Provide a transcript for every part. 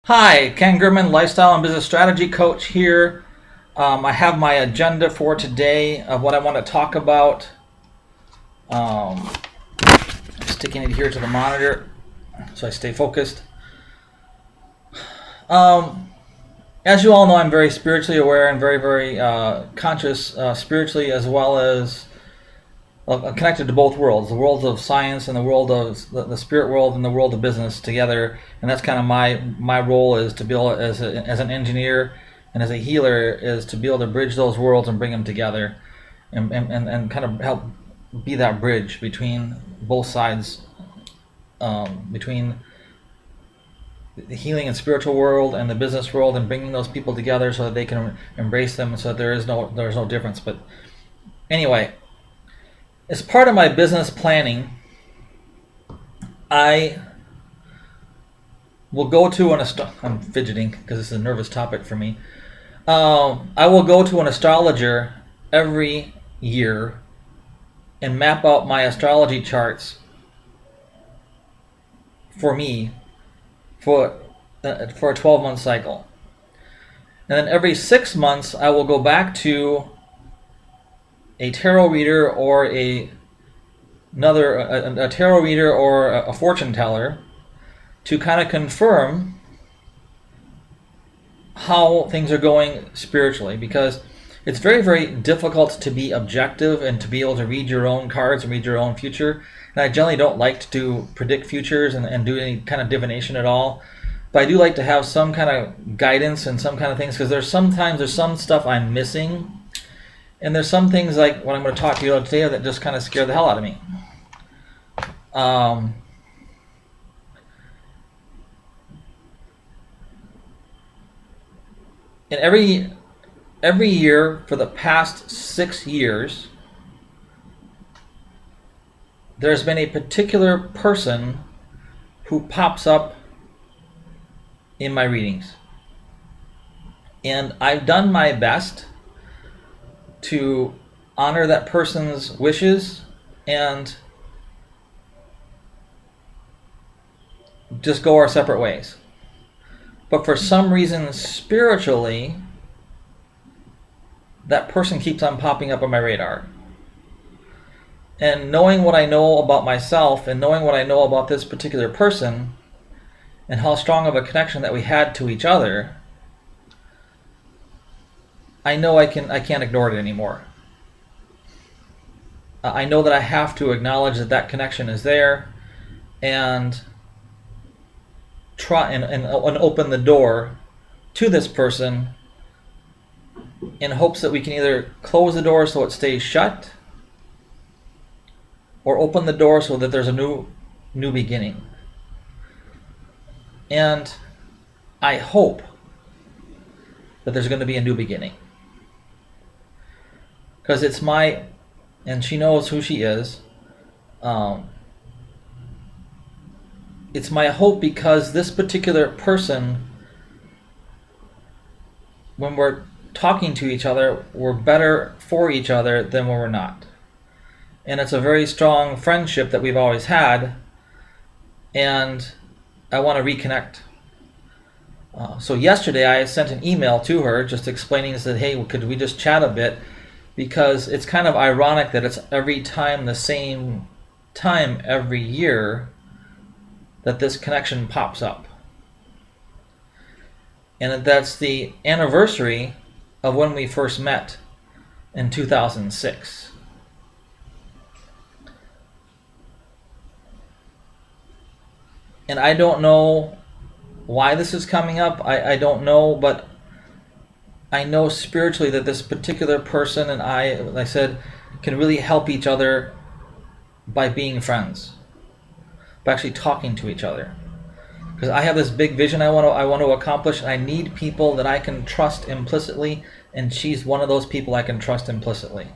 Hi, Ken Gurman, Lifestyle and Business Strategy Coach here. I have my agenda for today of what I want to talk about. Um, Sticking it here to the monitor so I stay focused. As you all know, I'm very spiritually aware and very conscious spiritually, as well as connected to both worlds, the world of science and the world of the spirit world and the world of business together. And that's kind of my role, is to be able, as an engineer and as a healer, is to be able to bridge those worlds and bring them together and kind of help be that bridge between both sides, between the healing and spiritual world and the business world, and bringing those people together so that they can embrace them, so that there's no difference. But anyway, as part of my business planning, I will go to I'm fidgeting because this is a nervous topic for me. I will go to an astrologer every year and map out my astrology charts for me for a 12-month cycle. And then every 6 months, I will go back to a tarot reader or a tarot reader or a fortune teller to kind of confirm how things are going spiritually, because it's very difficult to be objective and to be able to read your own cards and read your own future. And I generally don't like to predict futures and do any kind of divination at all, but I do like to have some kind of guidance and some kind of things, because there's some stuff I'm missing. And there's some things, like what I'm going to talk to you about today, that just kind of scare the hell out of me. And every year for the past 6 years, there's been a particular person who pops up in my readings. And I've done my best to honor that person's wishes and just go our separate ways. But for some reason, spiritually, that person keeps on popping up on my radar. And knowing what I know about myself and knowing what I know about this particular person and how strong of a connection that we had to each other, I know I can't ignore it anymore. I know that I have to acknowledge that connection is there, and try and open the door to this person in hopes that we can either close the door so it stays shut, or open the door so that there's a new beginning. And I hope that there's going to be a new beginning, because it's and she knows who she is. It's my hope, because this particular person, when we're talking to each other, we're better for each other than when we're not. And it's a very strong friendship that we've always had, and I want to reconnect. So yesterday I sent an email to her just explaining, said, hey, could we just chat a bit? Because it's kind of ironic that it's every time the same time every year that this connection pops up. And that's the anniversary of when we first met in 2006. And I don't know why this is coming up. I don't know, but I know spiritually that this particular person and I, like I said, can really help each other by being friends, by actually talking to each other. Because I have this big vision I want to accomplish, and I need people that I can trust implicitly, and she's one of those people I can trust implicitly.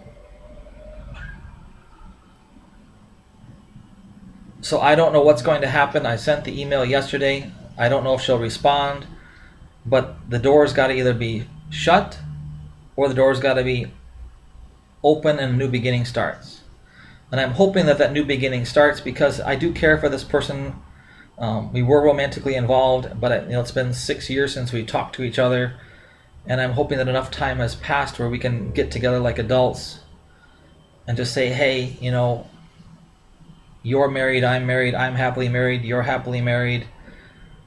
So I don't know what's going to happen. I sent the email yesterday. I don't know if she'll respond, but the door's got to either be shut or the door's got to be open and a new beginning starts. And I'm hoping that new beginning starts, because I do care for this person We were romantically involved, but it's been 6 years since we talked to each other, and I'm hoping that enough time has passed where we can get together like adults and just say, hey, you're married, I'm happily married, you're happily married.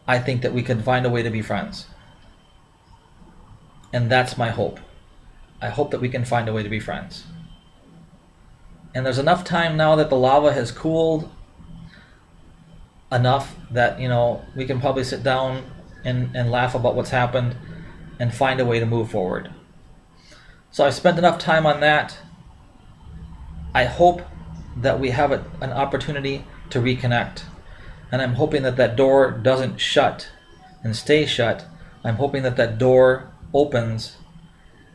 I think that we could find a way to be friends. And that's my hope. I hope that we can find a way to be friends. And there's enough time now that the lava has cooled enough that, we can probably sit down and laugh about what's happened and find a way to move forward. So I've spent enough time on that. I hope that we have an opportunity to reconnect. And I'm hoping that that door doesn't shut and stay shut. I'm hoping that that door opens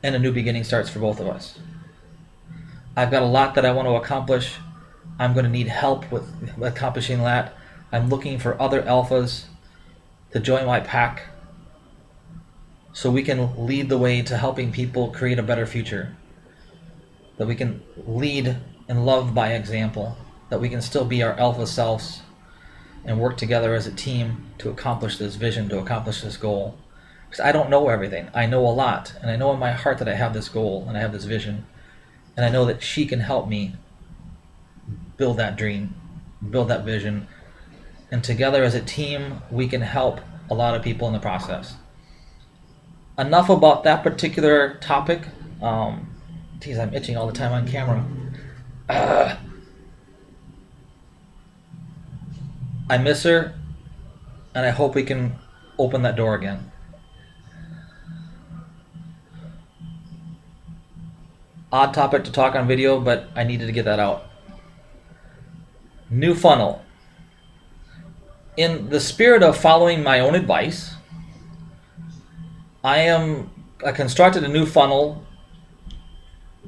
and a new beginning starts for both of us. I've got a lot that I want to accomplish. I'm going to need help with accomplishing that. I'm looking for other alphas to join my pack so we can lead the way to helping people create a better future. That we can lead and love by example. That we can still be our alpha selves and work together as a team to accomplish this vision, to accomplish this goal. Because I don't know everything. I know a lot. And I know in my heart that I have this goal and I have this vision. And I know that she can help me build that dream, build that vision. And together as a team, we can help a lot of people in the process. Enough about that particular topic. Geez, I'm itching all the time on camera. I miss her, and I hope we can open that door again. Odd topic to talk on video, but I needed to get that out. New funnel. In the spirit of following my own advice, I constructed a new funnel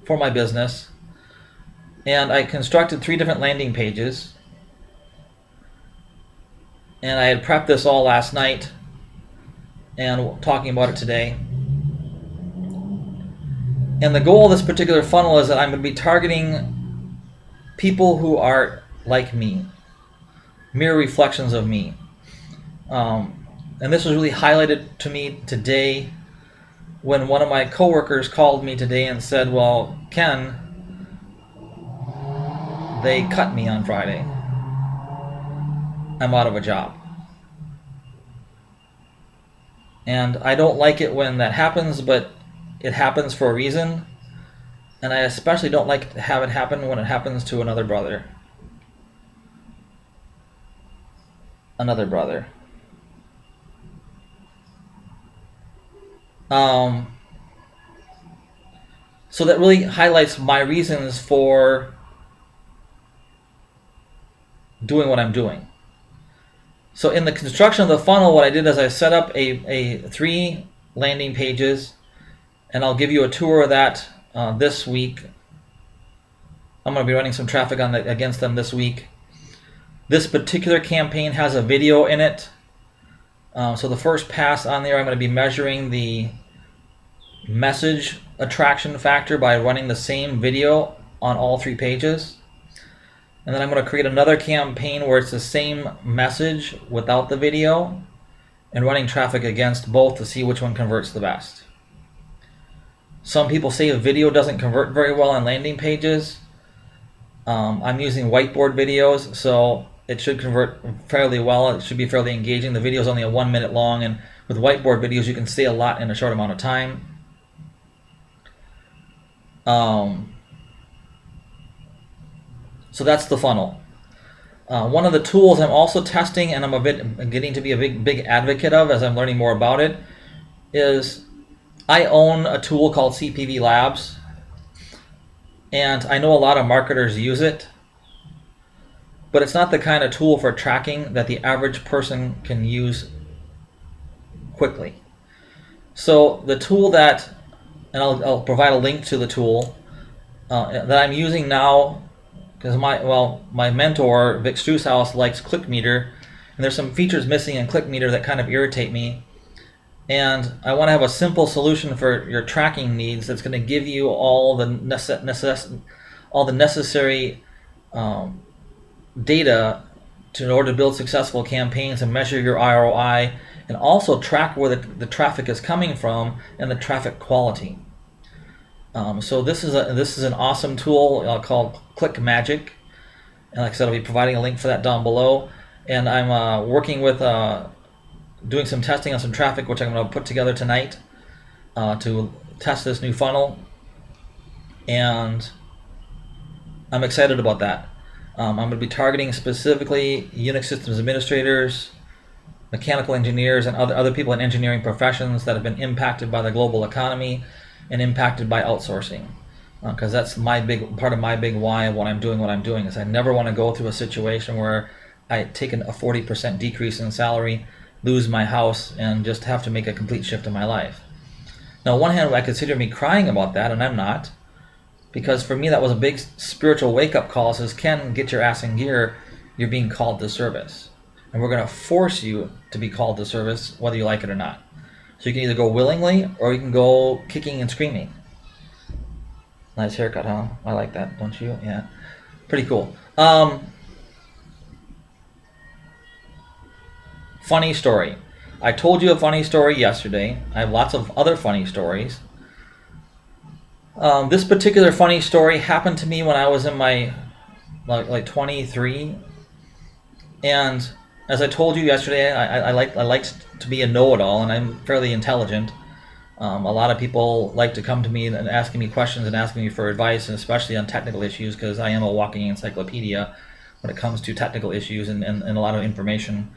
for my business, and I constructed 3 different landing pages. And I had prepped this all last night and talking about it today. And the goal of this particular funnel is that I'm going to be targeting people who are like me, mirror reflections of me. And this was really highlighted to me today when one of my coworkers called me today and said, well, Ken, they cut me on Friday. I'm out of a job. And I don't like it when that happens, but it happens for a reason. And I especially don't like to have it happen when it happens to another brother. Another brother. So that really highlights my reasons for doing what I'm doing. So in the construction of the funnel, what I did is I set up a 3 landing pages, and I'll give you a tour of that this week. I'm going to be running some traffic against them this week. This particular campaign has a video in it. So the first pass on there, I'm going to be measuring the message attraction factor by running the same video on all 3 pages. And then I'm going to create another campaign where it's the same message without the video and running traffic against both to see which one converts the best. Some people say a video doesn't convert very well on landing pages. I'm using whiteboard videos, so it should convert fairly well. It should be fairly engaging. The video is only 1 minute long, and with whiteboard videos, you can say a lot in a short amount of time. So that's the funnel. One of the tools I'm also testing, and I'm getting to be a big advocate of as I'm learning more about it, is I own a tool called CPV Labs, and I know a lot of marketers use it, but it's not the kind of tool for tracking that the average person can use quickly. So the tool that, and I'll provide a link to the tool that I'm using now, because my mentor, Vic Struesshaus, likes ClickMeter, and there's some features missing in ClickMeter that kind of irritate me. And I want to have a simple solution for your tracking needs that's going to give you all the necessary data in order to build successful campaigns and measure your ROI, and also track where the traffic is coming from and the traffic quality. So this is an awesome tool called Click Magic, and like I said, I'll be providing a link for that down below. And I'm working with doing some testing on some traffic, which I'm going to put together tonight to test this new funnel, and I'm excited about that. I'm going to be targeting specifically Unix systems administrators, mechanical engineers, and other people in engineering professions that have been impacted by the global economy and impacted by outsourcing. Because that's my big part of my big why of what I'm doing is I never want to go through a situation where I take a 40% decrease in salary, lose my house, and just have to make a complete shift in my life. Now, on one hand, I consider me crying about that, and I'm not, because for me that was a big spiritual wake-up call. It says, Ken, get your ass in gear. You're being called to service, and we're going to force you to be called to service, whether you like it or not. So you can either go willingly or you can go kicking and screaming. Nice haircut, huh? I like that, don't you? Yeah, pretty cool. Funny story. I told you a funny story yesterday. I have lots of other funny stories. This particular funny story happened to me when I was in my like 23, and as I told you yesterday, I like to be a know-it-all, and I'm fairly intelligent. A lot of people like to come to me and asking me questions and asking me for advice, and especially on technical issues, because I am a walking encyclopedia when it comes to technical issues and a lot of information.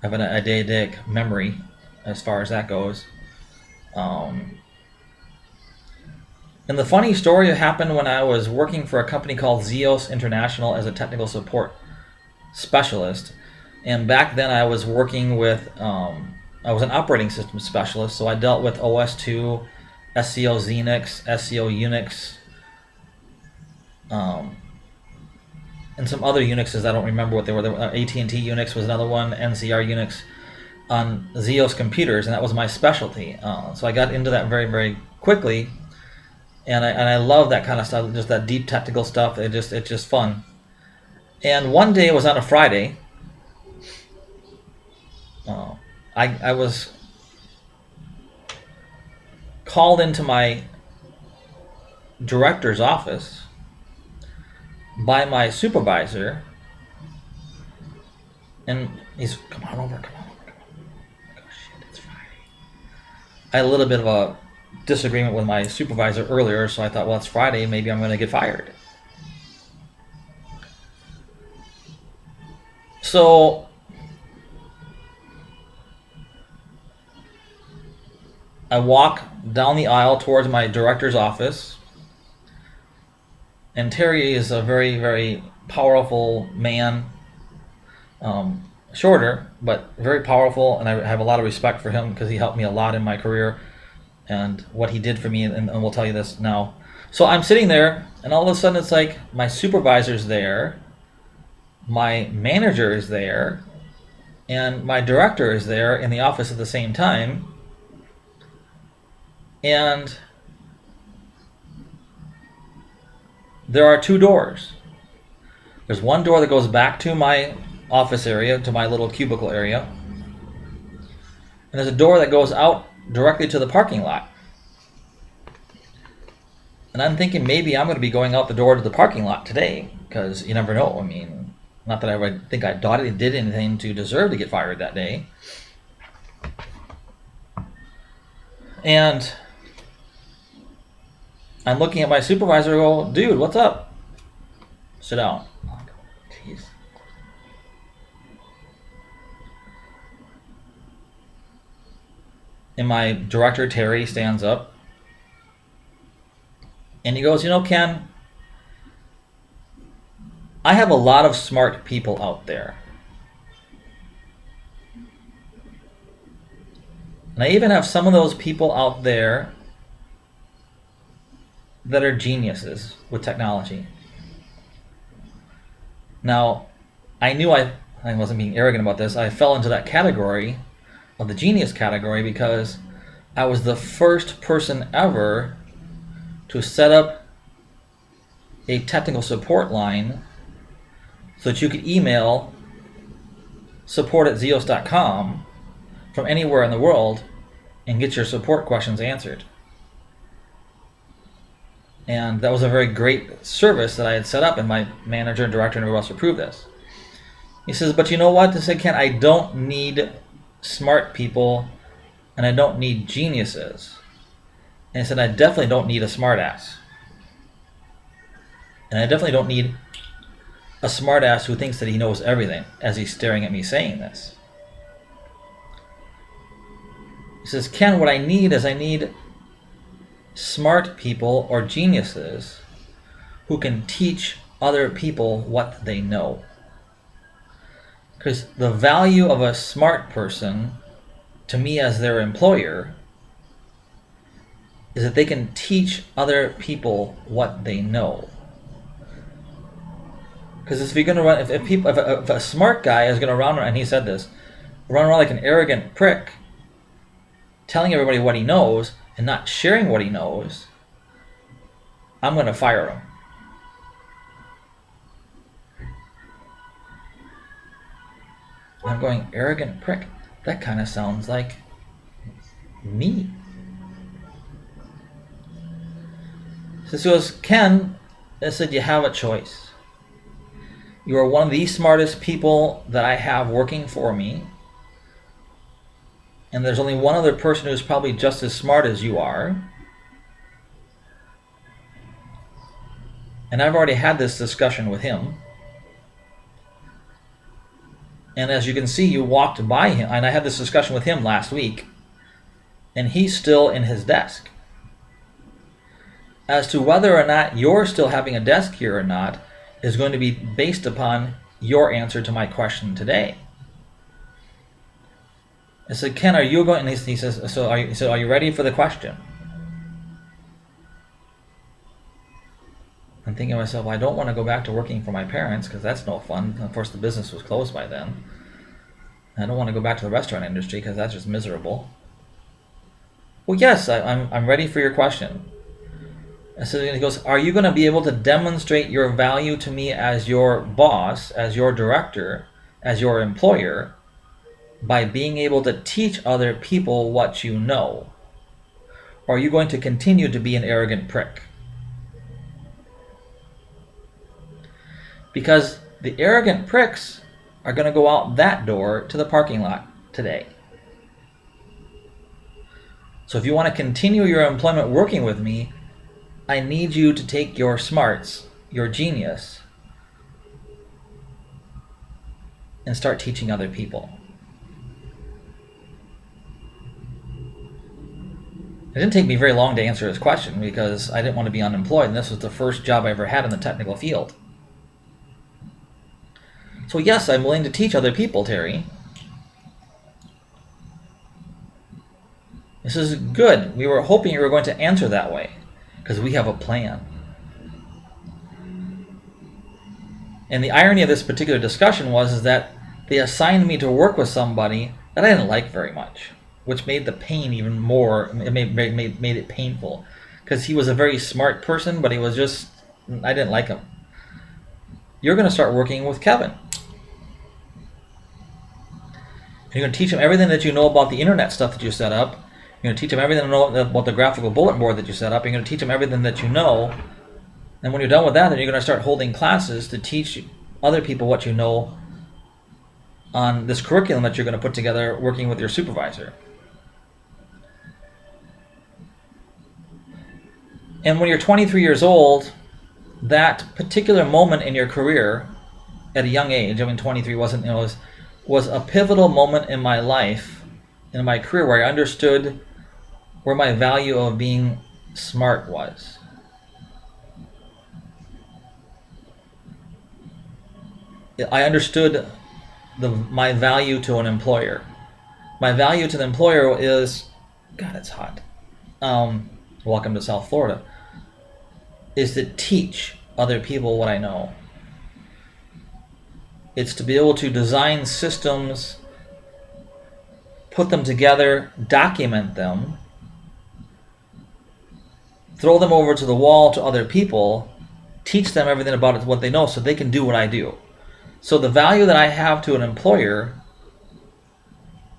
I have an eidetic memory as far as that goes. And the funny story happened when I was working for a company called Zeos International as a technical support specialist. And back then I was working with, I was an operating system specialist, so I dealt with OS2, SCO Xenix, SCO Unix, and some other Unixes. I don't remember what they were. AT&T Unix was another one, NCR Unix, on Zeos computers, and that was my specialty. So I got into that very, very quickly, and I love that kind of stuff, just that deep technical stuff. It's just fun. And one day, it was on a Friday, I was called into my director's office by my supervisor, and he's, come on over. Oh shit, it's Friday. I had a little bit of a disagreement with my supervisor earlier, so I thought, well, it's Friday, maybe I'm going to get fired. So I walk down the aisle towards my director's office, and Terry is a very, very powerful man, shorter, but very powerful, and I have a lot of respect for him because he helped me a lot in my career and what he did for me, and we'll tell you this now. So I'm sitting there, and all of a sudden it's like my supervisor's there, my manager is there, and my director is there in the office at the same time. And there are two doors. There's one door that goes back to my office area, to my little cubicle area. And there's a door that goes out directly to the parking lot. And I'm thinking maybe I'm going to be going out the door to the parking lot today, because you never know. I mean, not that I would think I did anything to deserve to get fired that day. And I'm looking at my supervisor and go, dude, what's up? Sit down. Oh, jeez. And my director, Terry, stands up. And he goes, you know, Ken, I have a lot of smart people out there. And I even have some of those people out there that are geniuses with technology. Now, I knew I wasn't being arrogant about this. I fell into that category of the genius category because I was the first person ever to set up a technical support line so that you could email support@zeos.com from anywhere in the world and get your support questions answered. And that was a very great service that I had set up, and my manager and director and everyone else approved this. He says, but you know what? He said, Ken, I don't need smart people, and I don't need geniuses. And he said, I definitely don't need a smartass. And I definitely don't need a smartass who thinks that he knows everything as he's staring at me saying this. He says, Ken, what I need is I need smart people or geniuses who can teach other people what they know. Because the value of a smart person to me as their employer is that they can teach other people what they know. Because if you're going to run, if a smart guy is going to run, and he said this, run around like an arrogant prick, telling everybody what he knows and not sharing what he knows, I'm going to fire him. I'm going, arrogant prick? That kind of sounds like me. So he goes, Ken, I said, you have a choice. You are one of the smartest people that I have working for me. And there's only one other person who's probably just as smart as you are. And I've already had this discussion with him. And as you can see, you walked by him, and I had this discussion with him last week, and he's still in his desk. As to whether or not you're still having a desk here or not is going to be based upon your answer to my question today. I said, Ken, are you going? And he says, so are you ready for the question? I'm thinking to myself, I don't want to go back to working for my parents because that's no fun. Of course, the business was closed by then. I don't want to go back to the restaurant industry because that's just miserable. Well, yes, I'm ready for your question. So he goes, are you going to be able to demonstrate your value to me as your boss, as your director, as your employer, by being able to teach other people what you know? Or are you going to continue to be an arrogant prick? Because the arrogant pricks are going to go out that door to the parking lot today. So if you want to continue your employment working with me, I need you to take your smarts, your genius, and start teaching other people. It didn't take me very long to answer his question because I didn't want to be unemployed, and this was the first job I ever had in the technical field. So yes, I'm willing to teach other people, Terry. This is good. We were hoping you were going to answer that way because we have a plan. And the irony of this particular discussion was that they assigned me to work with somebody that I didn't like very much, which made the pain even more. It made it painful because he was a very smart person, but he was just, I didn't like him. You're going to start working with Kevin. You're going to teach him everything that you know about the internet stuff that you set up. You're going to teach him everything about the graphical bulletin board that you set up. You're going to teach him everything that you know. And when you're done with that, then you're going to start holding classes to teach other people what you know on this curriculum that you're going to put together working with your supervisor. And when you're 23 years old, that particular moment in your career at a young age, I mean 23 wasn't, was a pivotal moment in my life, in my career, where I understood where my value of being smart was. I understood my value to an employer. My value to the employer is, God, it's hot. Welcome to South Florida. Is to teach other people what I know. It's to be able to design systems, put them together, document them, throw them over to the wall to other people, teach them everything about it, what they know so they can do what I do. So the value that I have to an employer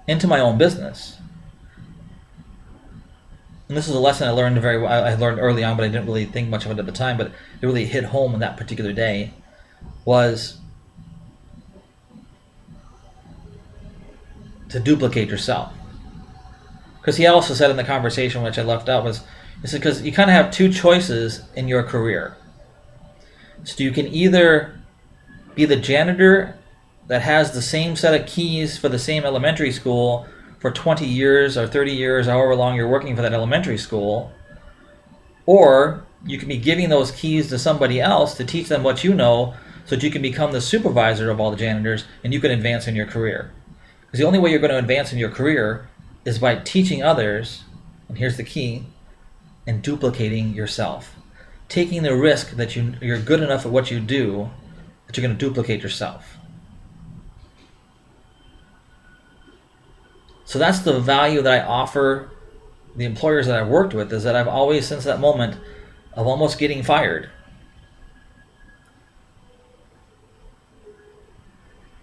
into my own business. And this is a lesson I learned very well. I learned early on, but I didn't really think much of it at the time. But it really hit home on that particular day. Was to duplicate yourself. Because he also said in the conversation, which I left out, was he said because you kind of have two choices in your career. So you can either be the janitor that has the same set of keys for the same elementary school for 20 years or 30 years, however long you're working for that elementary school, or you can be giving those keys to somebody else to teach them what you know so that you can become the supervisor of all the janitors and you can advance in your career. Because the only way you're going to advance in your career is by teaching others, and here's the key, and duplicating yourself. Taking the risk that you're good enough at what you do that you're going to duplicate yourself. So that's the value that I offer the employers that I've worked with, is that I've always, since that moment of almost getting fired,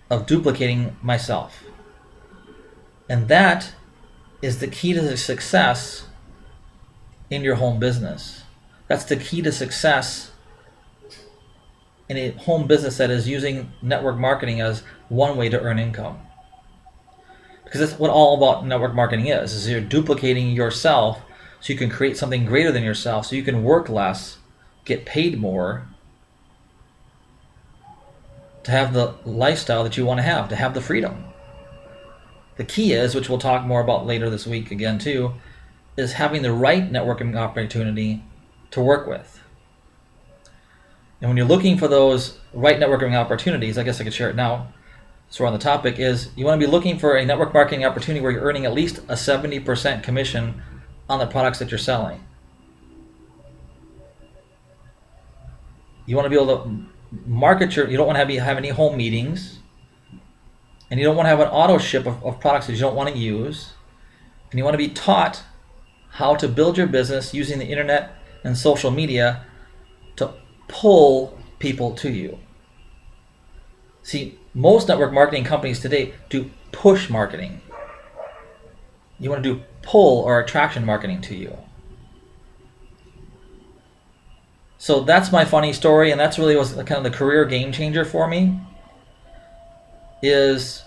of duplicating myself. And that is the key to success in your home business. That's the key to success in a home business that is using network marketing as one way to earn income. Because that's what all about network marketing is you're duplicating yourself so you can create something greater than yourself, so you can work less, get paid more, to have the lifestyle that you want to have the freedom. The key is, which we'll talk more about later this week again too, is having the right networking opportunity to work with. And when you're looking for those right networking opportunities, I guess I could share it now, so we're on the topic, is you want to be looking for a network marketing opportunity where you're earning at least a 70% commission on the products that you're selling. You want to be able to market you don't want to have any home meetings, and you don't want to have an auto ship of products that you don't want to use, and you want to be taught how to build your business using the internet and social media to pull people to you. See, most network marketing companies today do push marketing. You want to do pull or attraction marketing to you. So that's my funny story, and that's really was kind of the career game changer for me, is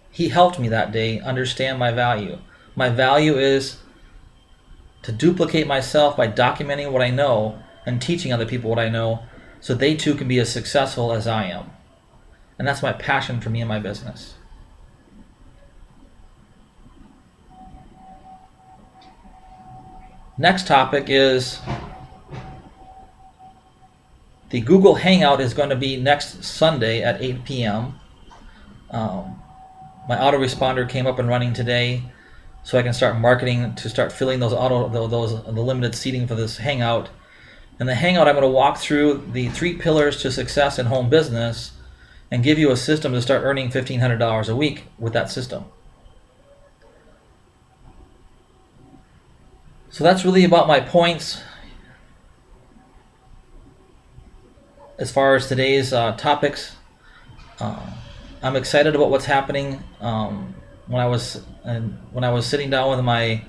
he helped me that day understand my value. My value is to duplicate myself by documenting what I know and teaching other people what I know so they too can be as successful as I am. And that's my passion for me and my business. Next topic is the Google Hangout is going to be next Sunday at 8 p.m. My autoresponder came up and running today, so I can start marketing to start filling the limited seating for this Hangout. In the Hangout, I'm going to walk through the 3 pillars to success in home business and give you a system to start earning $1,500 a week with that system. So that's really about my points as far as today's topics. I'm excited about what's happening. When I was sitting down with my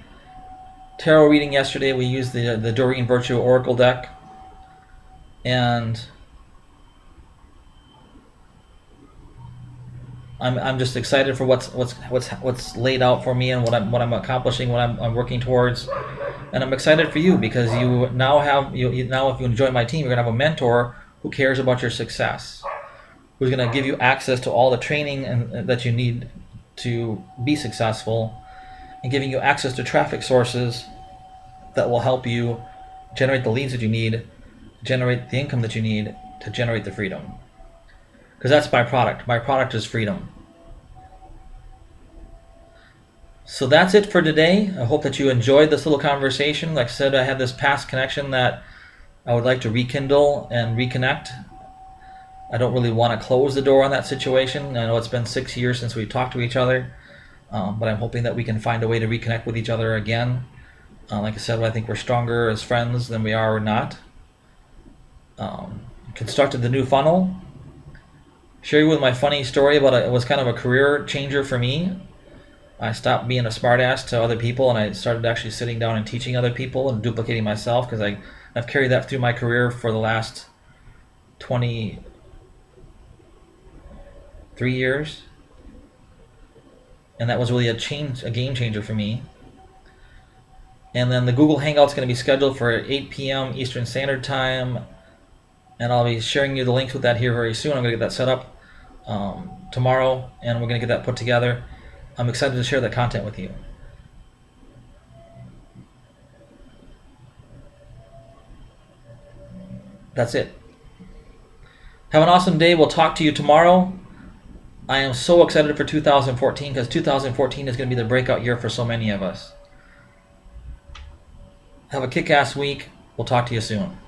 tarot reading yesterday, we used the Doreen Virtue Oracle deck, and I'm just excited for what's laid out for me and what I'm accomplishing, what I'm working towards, and I'm excited for you because you now have now if you join my team, you're gonna have a mentor who cares about your success, who's gonna give you access to all the training and that you need to be successful, and giving you access to traffic sources that will help you generate the leads that you need, generate the income that you need to generate the freedom. Because that's my product. My product is freedom. So that's it for today. I hope that you enjoyed this little conversation. Like I said, I had this past connection that I would like to rekindle and reconnect. I don't really want to close the door on that situation. I know it's been 6 years since we talked to each other, but I'm hoping that we can find a way to reconnect with each other again. Like I said, I think we're stronger as friends than we are or not. Constructed the new funnel. share you with my funny story about it was kind of a career changer for me. I stopped being a smartass to other people, and I started actually sitting down and teaching other people and duplicating myself, because I've carried that through my career for the last 23 years, and that was really a game changer for me. And then the Google Hangout's going to be scheduled for 8 p.m. Eastern Standard Time, and I'll be sharing you the links with that here very soon. I'm going to get that set up tomorrow, and we're going to get that put together. I'm excited to share that content with you. That's it. Have an awesome day. We'll talk to you tomorrow. I am so excited for 2014, because 2014 is going to be the breakout year for so many of us. Have a kick-ass week. We'll talk to you soon.